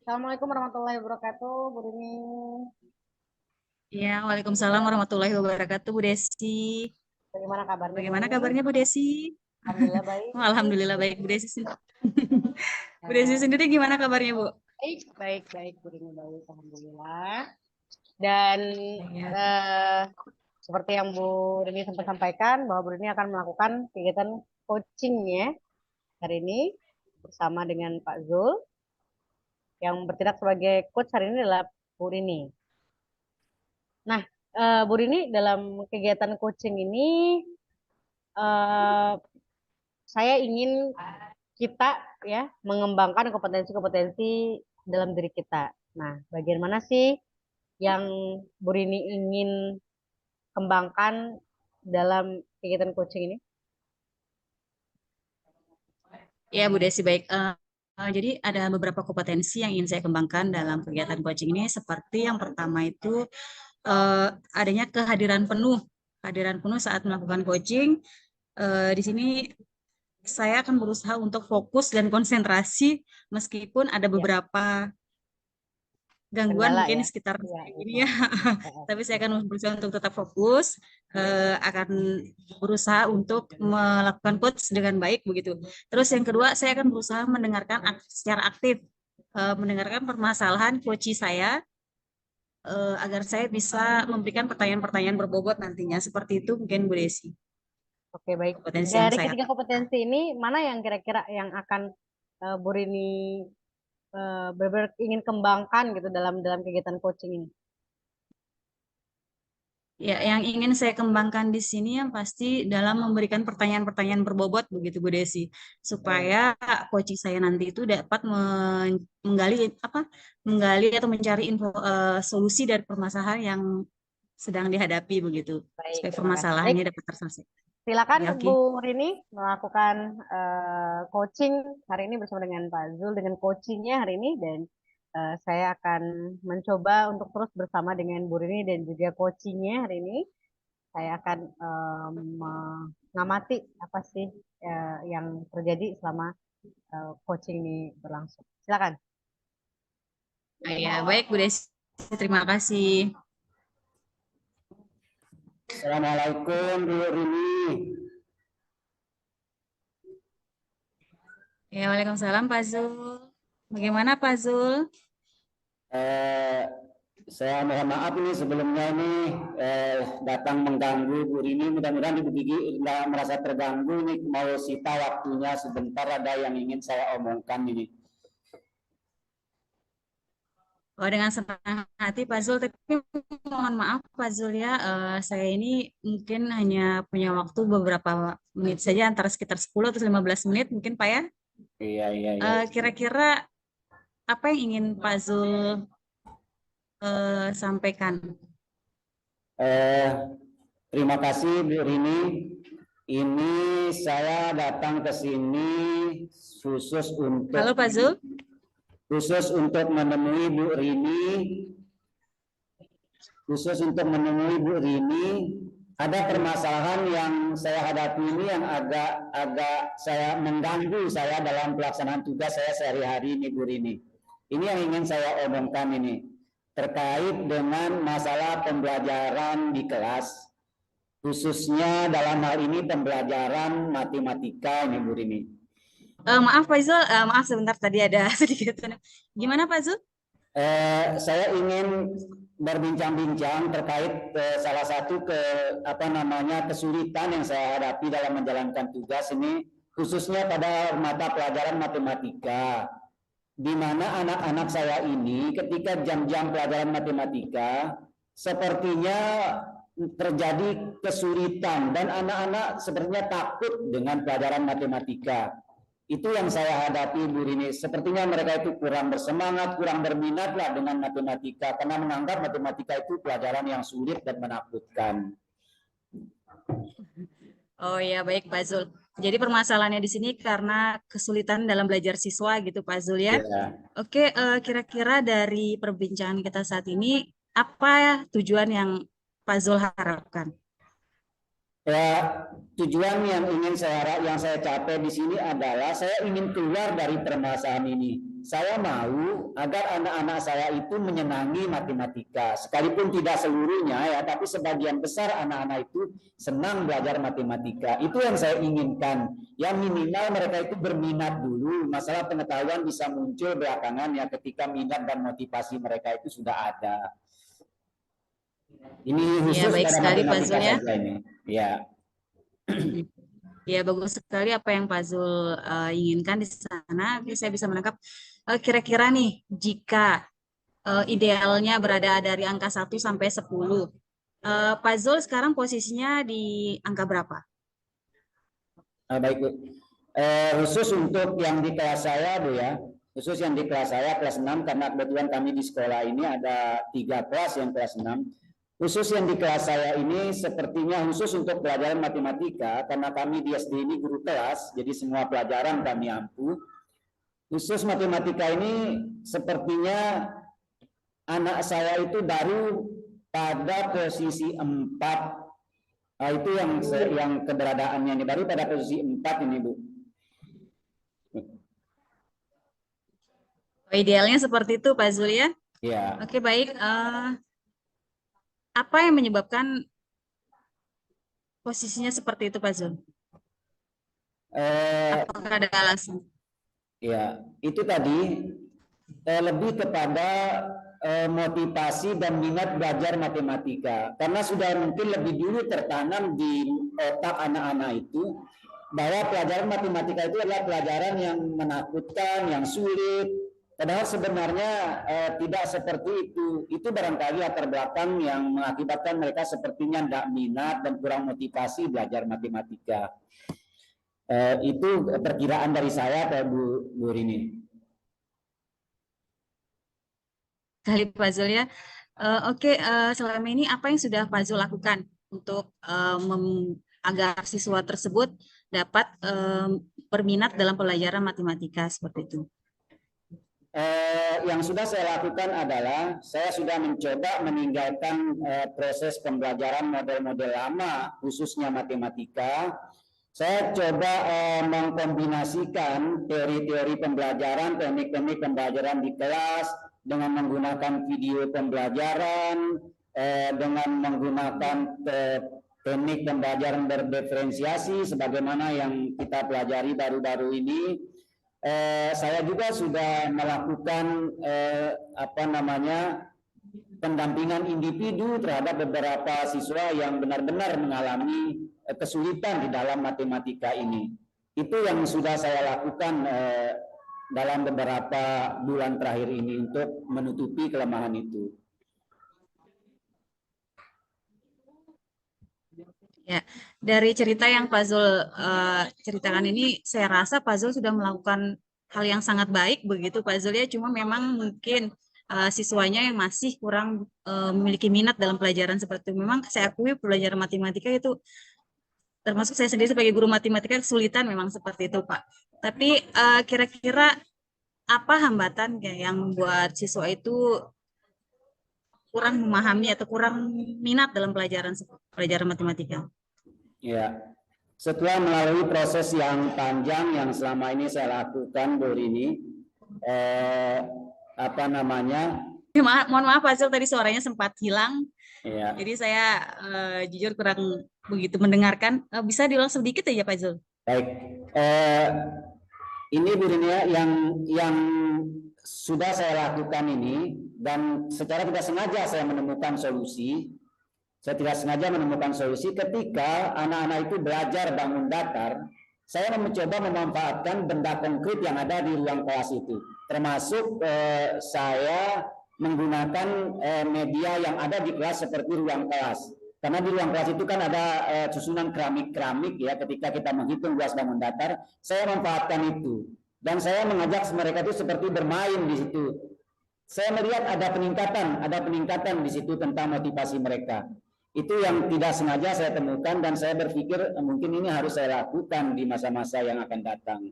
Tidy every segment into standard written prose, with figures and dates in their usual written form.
Assalamualaikum warahmatullahi wabarakatuh, Bu Rini. Ya, Waalaikumsalam warahmatullahi wabarakatuh, Bu Desi. Bagaimana kabarnya Bu Bagaimana Rini? kabarnya Bu Desi? Alhamdulillah baik. Oh, Alhamdulillah baik, Bu Desi. Bu Desi Nah, sendiri gimana kabarnya, Bu? baik, Bu Rini baik, Alhamdulillah. Dan Ya. eh, seperti yang Bu Rini sempat sampaikan bahwa Bu Rini akan melakukan kegiatan coachingnya hari ini bersama dengan Pak Zul yang bertindak sebagai coach hari ini adalah Bu Rini. Nah, Bu Rini dalam kegiatan coaching ini eh, saya ingin kita ya mengembangkan kompetensi-kompetensi dalam diri kita. Nah, bagian mana sih yang Bu Rini ingin kembangkan dalam kegiatan coaching ini? Ya, Bu Desi baik. Jadi ada beberapa kompetensi yang ingin saya kembangkan dalam kegiatan coaching ini. Seperti yang pertama itu adanya kehadiran penuh saat melakukan coaching. Di sini saya akan berusaha untuk fokus dan konsentrasi meskipun ada Ya, beberapa gangguan kendala mungkin ya. di sekitar Iya, ini betul. ya. Tapi saya akan berusaha untuk tetap fokus, akan berusaha untuk melakukan coach dengan baik begitu. Terus yang kedua, saya akan berusaha mendengarkan secara aktif, mendengarkan permasalahan coach saya, agar saya bisa memberikan pertanyaan-pertanyaan berbobot nantinya. Seperti itu mungkin Bu Desi, Oke, baik. potensi yang Dari saya. ketiga kompetensi ini, mana yang kira-kira yang akan Bu Rini benar-benar ingin kembangkan gitu dalam dalam kegiatan coaching ini? Ya, yang ingin saya kembangkan di sini yang pasti dalam memberikan pertanyaan-pertanyaan berbobot begitu Bu Desi, supaya coaching saya nanti itu dapat menggali menggali atau mencari solusi dari permasalahan yang sedang dihadapi begitu, Baik, supaya terima kasih. Baik, permasalahannya dapat terselesaikan. silakan Ya, oke. Bu Rini melakukan coaching hari ini bersama dengan Pak Zul dengan coachingnya hari ini dan saya akan mencoba untuk terus bersama dengan Bu Rini dan juga coachingnya hari ini. Saya akan mengamati apa sih yang terjadi selama coaching ini berlangsung. Silakan. Nah, ya, baik Bu Desi, terima kasih. Assalamualaikum Bu Rini. Ya, Waalaikumsalam Pak Zul. Bagaimana Pak Zul? Eh, saya mohon maaf ini sebelumnya ini datang mengganggu Bu Rini. Mudah-mudahan Ibu Gigi nggak merasa terganggu ini. Mau sita waktunya sebentar, ada yang ingin saya omongkan ini. Oh, dengan senang hati Pak Zul, tapi mohon maaf Pak Zul ya, saya ini mungkin hanya punya waktu beberapa menit saja, antara sekitar 10 atau 15 menit mungkin Pak ya. Iya, iya, iya. Kira-kira apa yang ingin Pak Zul sampaikan? Eh, Terima kasih Bu Rini. Ini saya datang ke sini khusus Halo untuk Pak Zul. menemui Bu Rini, Bu Rini. Ada permasalahan yang saya hadapi ini yang agak saya mengganggu saya dalam pelaksanaan tugas saya sehari-hari ini Bu Rini. Ini yang ingin saya omongkan ini terkait dengan masalah pembelajaran di kelas, khususnya dalam hal ini pembelajaran matematika ini Bu Rini. Maaf Pak Zul, maaf sebentar tadi ada sedikit. Gimana Pak Zul? Saya ingin berbincang-bincang terkait salah satu kesulitan yang saya hadapi dalam menjalankan tugas ini, khususnya pada mata pelajaran matematika, di mana anak-anak saya ini ketika jam-jam pelajaran matematika sepertinya terjadi kesulitan dan anak-anak sepertinya takut dengan pelajaran matematika. Itu yang saya hadapi Bu Rini. Sepertinya mereka itu kurang bersemangat, kurang berminat lah dengan matematika karena menganggap matematika itu pelajaran yang sulit dan menakutkan. Oh ya, baik Pak Zul. Jadi permasalahannya di sini karena kesulitan dalam belajar siswa gitu Pak Zul ya. Ya. Oke, kira-kira dari perbincangan kita saat ini, apa tujuan yang Pak Zul harapkan? Ya, tujuan yang saya capai di sini adalah saya ingin keluar dari permasalahan ini. Saya mau agar anak-anak saya itu menyenangi matematika, sekalipun tidak seluruhnya ya, tapi sebagian besar anak-anak itu senang belajar matematika. Itu yang saya inginkan. Yang minimal mereka itu berminat dulu. Masalah pengetahuan bisa muncul belakangan ya ketika minat dan motivasi mereka itu sudah ada. Ini Ya, khusus baik pada sekali Pak matematika Zul ya. saja ini. Ya. Ya, bagus sekali apa yang Pak Zul inginkan di sana. Oke, saya bisa menangkap. Kira-kira nih, jika idealnya berada dari angka 1 sampai 10, Pak Zul sekarang posisinya di angka berapa? Baik Bu. Khusus untuk yang di kelas saya Bu ya, khusus yang di kelas saya kelas 6 karena kebetulan kami di sekolah ini ada 3 kelas yang kelas 6. Khusus yang di kelas saya ini sepertinya khusus untuk pelajaran matematika karena kami di SD ini guru kelas, jadi semua pelajaran kami ampu. Khusus matematika ini sepertinya anak saya itu baru pada posisi 4. Nah, itu yang keberadaannya ini baru pada posisi 4 ini Bu. Idealnya seperti itu Pak Zul ya. Ya. Oke, baik. Apa yang menyebabkan posisinya seperti itu Pak Zul? Apakah ada alasan? Ya, itu tadi lebih kepada motivasi dan minat belajar matematika. Karena sudah mungkin lebih dulu tertanam di otak anak-anak itu bahwa pelajaran matematika itu adalah pelajaran yang menakutkan, yang sulit. Padahal sebenarnya tidak seperti itu. Itu barangkali latar belakang yang mengakibatkan mereka sepertinya tidak minat dan kurang motivasi belajar matematika. Itu perkiraan dari saya ke Bu Rini. Kali Pak Zul ya. Oke, selama ini apa yang sudah Pak Zul lakukan untuk agar siswa tersebut dapat berminat dalam pelajaran matematika seperti itu? Yang sudah saya lakukan adalah saya sudah mencoba meninggalkan proses pembelajaran model-model lama khususnya matematika. Saya coba mengkombinasikan teori-teori pembelajaran, teknik-teknik pembelajaran di kelas dengan menggunakan video pembelajaran, dengan menggunakan teknik pembelajaran berdiferensiasi sebagaimana yang kita pelajari baru-baru ini. Saya juga sudah melakukan pendampingan individu terhadap beberapa siswa yang benar-benar mengalami kesulitan di dalam matematika ini. Itu yang sudah saya lakukan dalam beberapa bulan terakhir ini untuk menutupi kelemahan itu. Ya, dari cerita yang Pak Zul ceritakan ini, saya rasa Pak Zul sudah melakukan hal yang sangat baik begitu Pak Zul ya. Cuma memang mungkin siswanya yang masih kurang memiliki minat dalam pelajaran seperti itu. Memang saya akui pelajaran matematika itu, termasuk saya sendiri sebagai guru matematika, kesulitan memang seperti itu Pak. Tapi kira-kira apa hambatan yang membuat siswa itu kurang memahami atau kurang minat dalam pelajaran matematika? Ya, setelah melalui proses yang panjang yang selama ini saya lakukan, Bu Rini, Mohon maaf Pak Zul, tadi suaranya sempat hilang. Ya. Jadi saya jujur kurang begitu mendengarkan. Bisa diulang sedikit aja Pak Zul? Baik. Ini Bu Rini yang sudah saya lakukan ini dan secara tidak sengaja saya menemukan solusi. Saya tidak sengaja menemukan solusi ketika anak-anak itu belajar bangun datar. Saya mencoba memanfaatkan benda konkret yang ada di ruang kelas itu, termasuk saya menggunakan media yang ada di kelas seperti ruang kelas. Karena di ruang kelas itu kan ada susunan keramik-keramik ya, ketika kita menghitung luas bangun datar, saya manfaatkan itu. Dan saya mengajak mereka itu seperti bermain di situ. Saya melihat ada peningkatan di situ tentang motivasi mereka. Itu yang tidak sengaja saya temukan dan saya berpikir mungkin ini harus saya lakukan di masa-masa yang akan datang.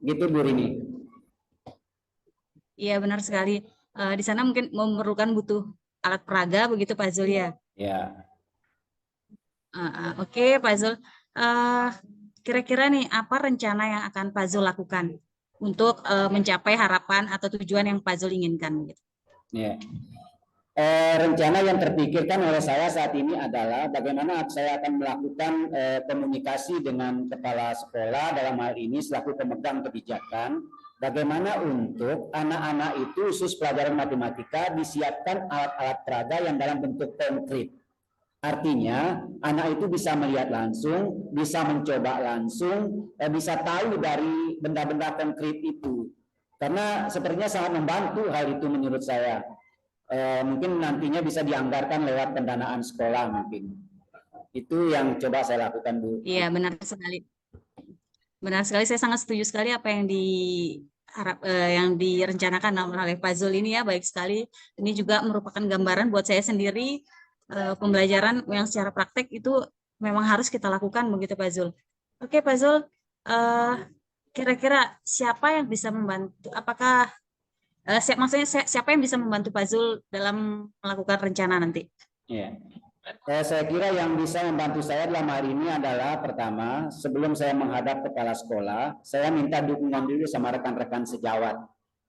Gitu Bu Rini. Iya benar sekali. Di sana mungkin butuh alat peraga begitu Pak Zul ya? Ya. Oke, Pak Zul. Kira-kira nih apa rencana yang akan Pak Zul lakukan untuk mencapai harapan atau tujuan yang Pak Zul inginkan? Gitu. Ya. Rencana yang terpikirkan oleh saya saat ini adalah bagaimana saya akan melakukan komunikasi dengan kepala sekolah dalam hal ini selaku pemegang kebijakan, bagaimana untuk anak-anak itu khusus pelajaran matematika disiapkan alat-alat peraga yang dalam bentuk konkret. Artinya anak itu bisa melihat langsung, bisa mencoba langsung, bisa tahu dari benda-benda konkret itu. Karena sepertinya sangat membantu hal itu menurut saya. Mungkin nantinya bisa dianggarkan lewat pendanaan sekolah mungkin. Itu yang coba saya lakukan, Bu. Iya, benar sekali. Benar sekali, saya sangat setuju sekali apa yang yang direncanakan oleh Pak Zul ini ya, baik sekali. Ini juga merupakan gambaran buat saya sendiri, pembelajaran yang secara praktek itu memang harus kita lakukan begitu Pak Zul. Oke Pak Zul, kira-kira siapa yang bisa membantu, apakah maksudnya siapa yang bisa membantu Pak Zul dalam melakukan rencana nanti? Ya. Saya kira yang bisa membantu saya dalam hari ini adalah pertama, sebelum saya menghadap kepala sekolah, saya minta dukungan dulu sama rekan-rekan sejawat.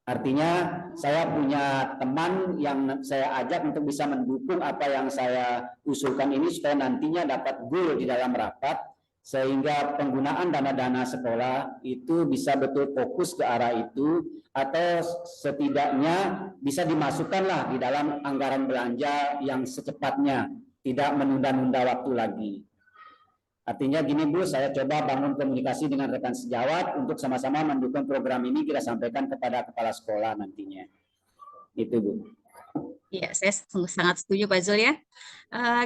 Artinya saya punya teman yang saya ajak untuk bisa mendukung apa yang saya usulkan ini supaya nantinya dapat goal di dalam rapat, sehingga penggunaan dana-dana sekolah itu bisa betul fokus ke arah itu, atau setidaknya bisa dimasukkanlah di dalam anggaran belanja yang secepatnya, tidak menunda-nunda waktu lagi. Artinya gini Bu, saya coba bangun komunikasi dengan rekan sejawat untuk sama-sama mendukung program ini, kita sampaikan kepada kepala sekolah nantinya. Itu Bu. Iya, saya sangat setuju Pak Zul ya.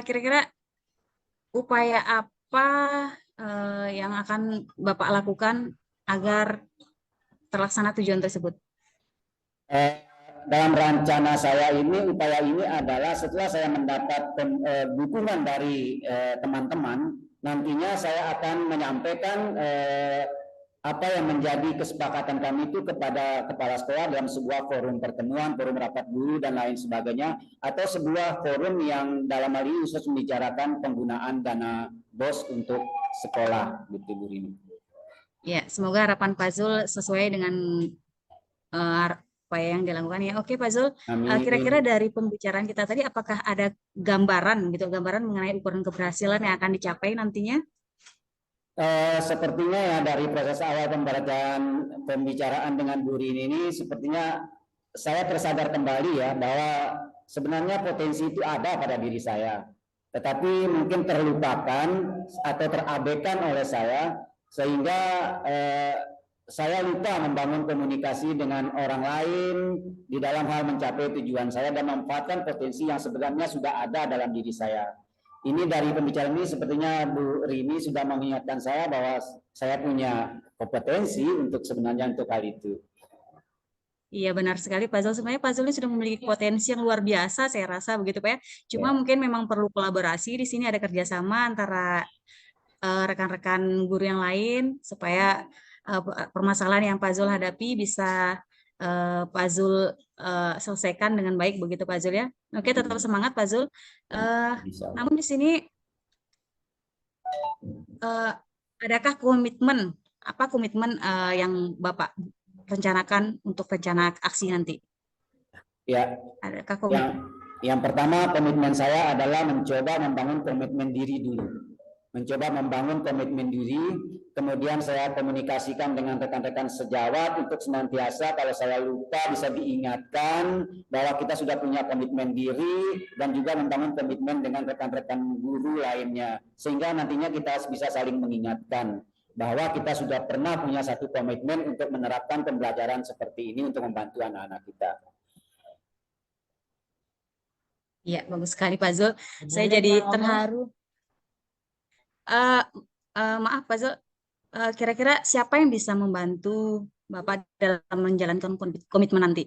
Kira-kira upaya apa yang akan Bapak lakukan agar terlaksana tujuan tersebut? Dalam rencana saya ini, upaya ini adalah setelah saya mendapat dukungan dari teman-teman, nantinya saya akan menyampaikan apa yang menjadi kesepakatan kami itu kepada kepala sekolah dalam sebuah forum pertemuan, forum rapat guru dan lain sebagainya, atau sebuah forum yang dalam hal ini khusus membicarakan penggunaan dana BOS untuk sekolah, gitu Bu Rini. Ya, semoga harapan Pak Zul sesuai dengan apa yang dilakukan ya. Oke Pak Zul, kira-kira dari pembicaraan kita tadi apakah ada gambaran mengenai ukuran keberhasilan yang akan dicapai nantinya? Sepertinya ya dari proses awal pembicaraan dengan Bu Rini ini sepertinya saya tersadar kembali ya bahwa sebenarnya potensi itu ada pada diri saya, tetapi mungkin terlupakan atau terabaikan oleh saya, sehingga saya lupa membangun komunikasi dengan orang lain di dalam hal mencapai tujuan saya dan memanfaatkan potensi yang sebenarnya sudah ada dalam diri saya. Ini dari pembicaraan ini sepertinya Bu Rini sudah mengingatkan saya bahwa saya punya kompetensi untuk sebenarnya untuk hal itu. Iya benar sekali Pak Zul. Sebenarnya Pak Zul ini sudah memiliki potensi yang luar biasa saya rasa begitu Pak ya. Cuma mungkin memang perlu kolaborasi, di sini ada kerjasama antara rekan-rekan guru yang lain supaya permasalahan yang Pak Zul hadapi bisa Pak Zul selesaikan dengan baik begitu Pak Zul ya. Oke, tetap semangat Pak Zul. Namun di sini adakah komitmen yang Bapak rencanakan untuk rencana aksi nanti? Ya. Adakah komitmen? Yang pertama komitmen saya adalah mencoba membangun komitmen diri dulu. Mencoba membangun komitmen diri, kemudian saya komunikasikan dengan rekan-rekan sejawat untuk senantiasa kalau saya lupa bisa diingatkan bahwa kita sudah punya komitmen diri, dan juga membangun komitmen dengan rekan-rekan guru lainnya, sehingga nantinya kita bisa saling mengingatkan bahwa kita sudah pernah punya satu komitmen untuk menerapkan pembelajaran seperti ini untuk membantu anak-anak kita. Ya, bagus sekali Pak Zul. Saya jadi terharu. Maaf Pak Zul, kira-kira siapa yang bisa membantu Bapak dalam menjalankan komitmen nanti?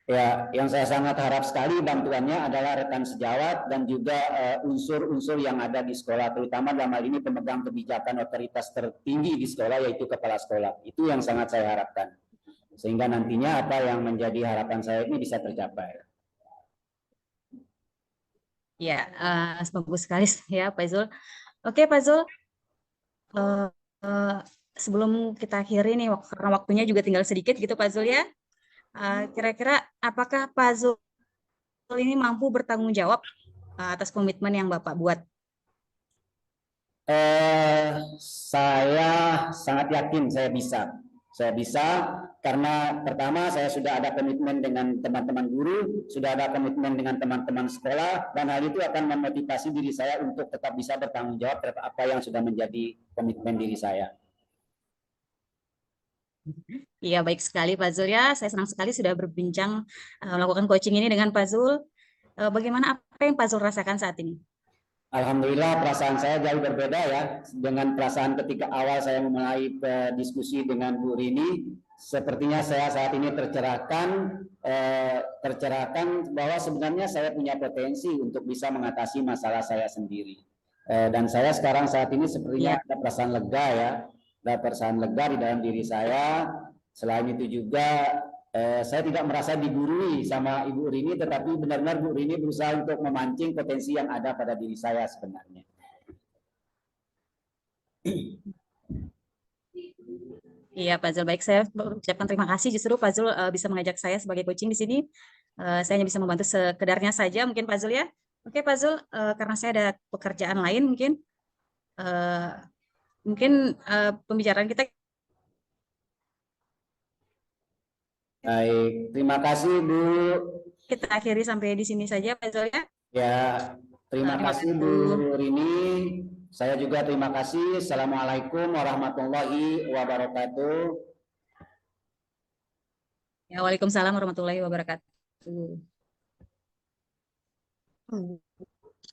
Ya, yang saya sangat harap sekali bantuannya adalah rekan sejawat dan juga unsur-unsur yang ada di sekolah, terutama dalam hal ini pemegang kebijakan otoritas tertinggi di sekolah, yaitu kepala sekolah. Itu yang sangat saya harapkan. Sehingga nantinya apa yang menjadi harapan saya ini bisa tercapai. Ya, bagus sekali ya Pak Zul. Oke Pak Zul, eh, eh, sebelum kita akhiri nih, karena waktunya juga tinggal sedikit gitu Pak Zul ya. Kira-kira apakah Pak Zul ini mampu bertanggung jawab atas komitmen yang Bapak buat? Saya sangat yakin saya bisa. Saya bisa karena pertama saya sudah ada komitmen dengan teman-teman guru, sudah ada komitmen dengan teman-teman sekolah, dan hal itu akan memotivasi diri saya untuk tetap bisa bertanggung jawab terhadap apa yang sudah menjadi komitmen diri saya. Iya, baik sekali Pak Zul ya. Saya senang sekali sudah berbincang melakukan coaching ini dengan Pak Zul. Bagaimana apa yang Pak Zul rasakan saat ini? Alhamdulillah perasaan saya jauh berbeda ya dengan perasaan ketika awal saya memulai diskusi dengan Bu Rini. Sepertinya saya saat ini tercerahkan bahwa sebenarnya saya punya potensi untuk bisa mengatasi masalah saya sendiri. Dan saya sekarang saat ini sepertinya Iya, ada perasaan lega ya, ada perasaan lega di dalam diri saya. Selain itu juga saya tidak merasa digurui sama Ibu Rini, tetapi benar-benar Bu Rini berusaha untuk memancing potensi yang ada pada diri saya sebenarnya. iya Pak Zul. Baik, saya ucapkan terima kasih justru Pak Zul bisa mengajak saya sebagai coaching di sini. Saya hanya bisa membantu sekedarnya saja mungkin Pak Zul ya. Oke Pak Zul, karena saya ada pekerjaan lain eh, mungkin pembicaraan kita Baik, terima kasih Bu. kita akhiri sampai di sini saja Pak Zul ya. Ya, terima Terima kasih Bu kasih. Rini. Saya juga terima kasih. Assalamualaikum warahmatullahi wabarakatuh. Ya, Waalaikumsalam warahmatullahi wabarakatuh.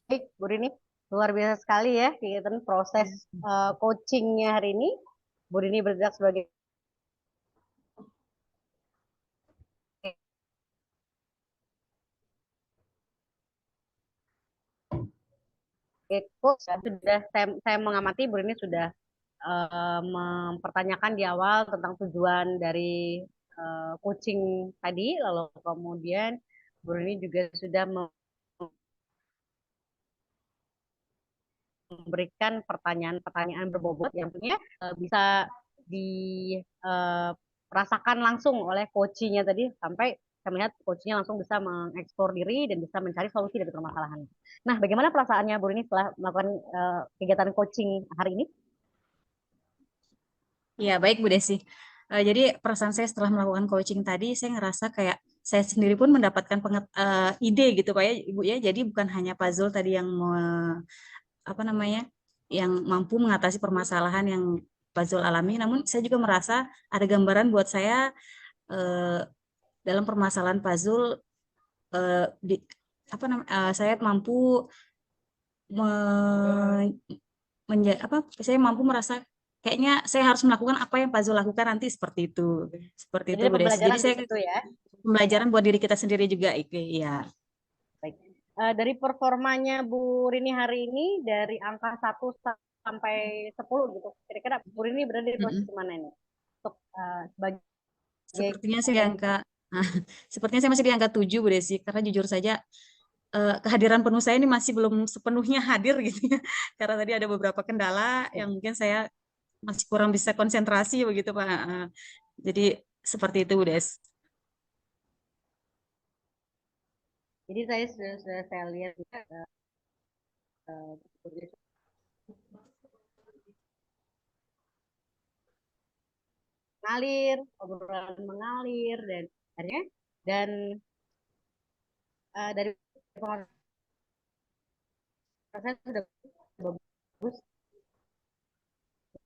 Baik, Bu Rini, luar biasa sekali ya kegiatan proses coachingnya hari ini. Bu Rini bergerak sebagai coach. Sudah saya mengamati Bu Rini sudah mempertanyakan di awal tentang tujuan dari coaching tadi, lalu kemudian Bu Rini juga sudah memberikan pertanyaan-pertanyaan berbobot yang tentunya bisa dirasakan langsung oleh coachingnya tadi, sampai saya melihat coachingnya langsung bisa mengeksplor diri dan bisa mencari solusi dari permasalahan. Nah, bagaimana perasaannya Bu Rini setelah melakukan kegiatan coaching hari ini? Ya, baik Bu Desi. Jadi perasaan saya setelah melakukan coaching tadi, saya ngerasa kayak saya sendiri pun mendapatkan ide gitu Pak ya, Ibu ya. Jadi bukan hanya puzzle tadi yang apa namanya, yang mampu mengatasi permasalahan yang puzzle alami, namun saya juga merasa ada gambaran buat saya eh, dalam permasalahan puzzle di apa namanya, saya mampu saya mampu merasa kayaknya saya harus melakukan apa yang Pak Zul lakukan nanti seperti Jadi itu Bu Desi. Jadi pembelajaran di saya situ ya. pembelajaran buat diri kita sendiri juga ya. Baik. Dari performanya Bu Rini hari ini dari angka 1 sampai 10 gitu. Kira-kira Bu Rini berada di posisi mana ini? Untuk sebagai Sepertinya saya di angka sepertinya saya masih di angka 7 Bu Desi, karena jujur saja kehadiran penuh saya ini masih belum sepenuhnya hadir gitu ya. Karena tadi ada beberapa kendala yang mungkin saya masih kurang bisa konsentrasi begitu Pak. Jadi seperti itu Bu Des. jadi sudah saya lihat mengalir, obrolan mengalir dan akhirnya dan dari pengalaman saya sudah bagus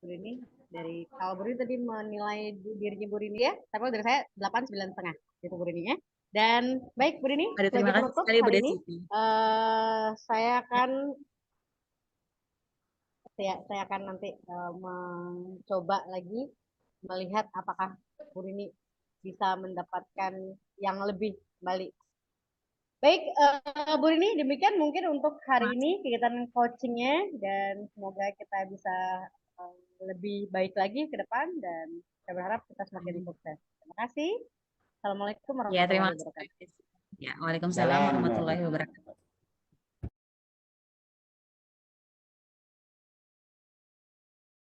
Bu Rini. Dari kalau Bu Rini tadi menilai dirinya Bu Rini ya, tapi dari saya 8, 9,5 gitu Bu Rini ya. Dan baik Bu Rini, Ada terima sebagai kasih penutup sekali Bu hari ini Desi. saya akan saya akan nanti mencoba lagi melihat apakah Bu Rini bisa mendapatkan yang lebih kembali. Baik, Bu Rini, demikian mungkin untuk hari ini kegiatan coachingnya dan semoga kita bisa lebih baik lagi ke depan dan saya berharap kita semakin sukses. Terima kasih. Assalamualaikum Ya, terima warahmatullahi kasih. wabarakatuh. Ya, Waalaikumsalam Salam. warahmatullahi wabarakatuh.